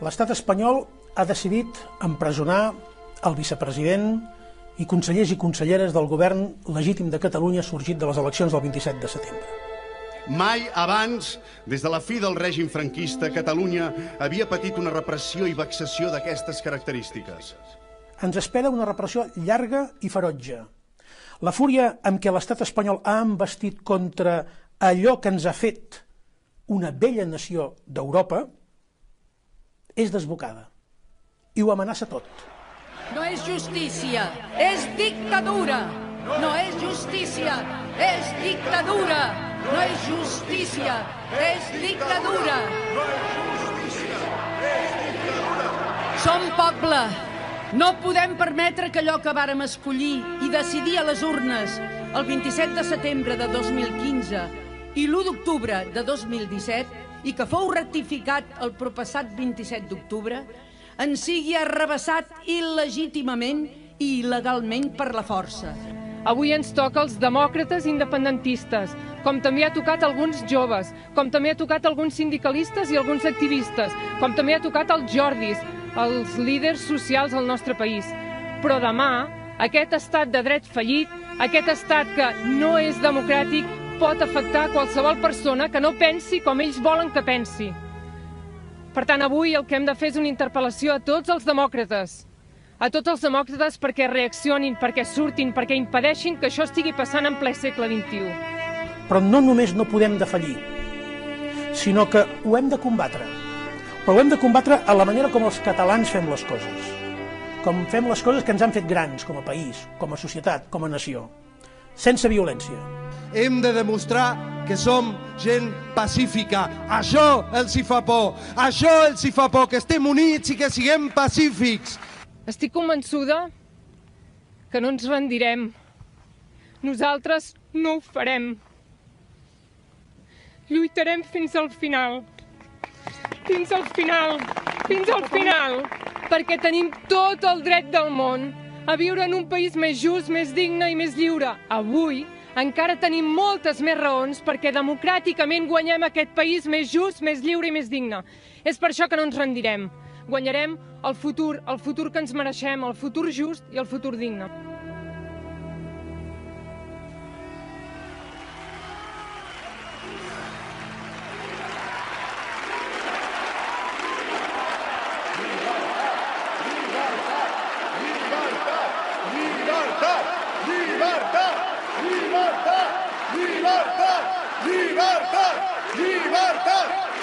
L'estat espanyol ha decidit empresonar el vicepresident i consellers i conselleres del govern legítim de Catalunya sorgit de les eleccions del 27 de setembre. Mai abans, des de la fi del règim franquista, Catalunya havia patit una repressió i vexació d'aquestes característiques. Ens espera una repressió llarga i ferotge. La fúria amb què l'estat espanyol ha embestit contra allò que ens ha fet una vella nació d'Europa és desbocada i ho amenaça tot. No és justícia, és dictadura. No és justícia, és dictadura. No és justícia, és dictadura. Som poble. No podem permetre que allò que vàrem escollir i decidir a les urnes el 27 de setembre de 2015 i l'1 d'octubre de 2017 i que fou ratificat el proppassat 27 d'octubre, en sigui arrabassat il·legítimament i il·legalment per la força. Avui ens toca als demòcrates independentistes, com també ha tocat a alguns joves, com també ha tocat a alguns sindicalistes i alguns activistes, com també ha tocat als Jordis, als líders socials del nostre país. Però demà, aquest estat de dret fallit, aquest estat que no és democràtic, pot afectar qualsevol persona que no pensi com ells volen que pensi. Per tant, avui el que hem de fer és una interpel·lació a tots els demòcrates perquè reaccionin, perquè surtin, perquè impedeixin que això estigui passant en ple segle XXI. Però no només no podem defallir, sinó que ho hem de combatre. Però ho hem de combatre a la manera com els catalans fem les coses. Com fem les coses que ens han fet grans com a país, com a societat, com a nació. Sense violència. Hem de demostrar que som gent pacífica. Això els hi fa por. Això els hi fa por, que estem units i que siguem pacífics. Estic convençuda que no ens rendirem. Nosaltres no ho farem. Lluitarem fins al final. Fins al final. Fins al final. Perquè tenim tot el dret del món a viure en un país més just, més digne i més lliure. Avui encara tenim moltes més raons perquè democràticament guanyem aquest país més just, més lliure i més digne. És per això que no ens rendirem. Guanyarem el futur que ens mereixem, el futur just i el futur digne. Llibertat! Llibertat! Llibertat! Llibertat!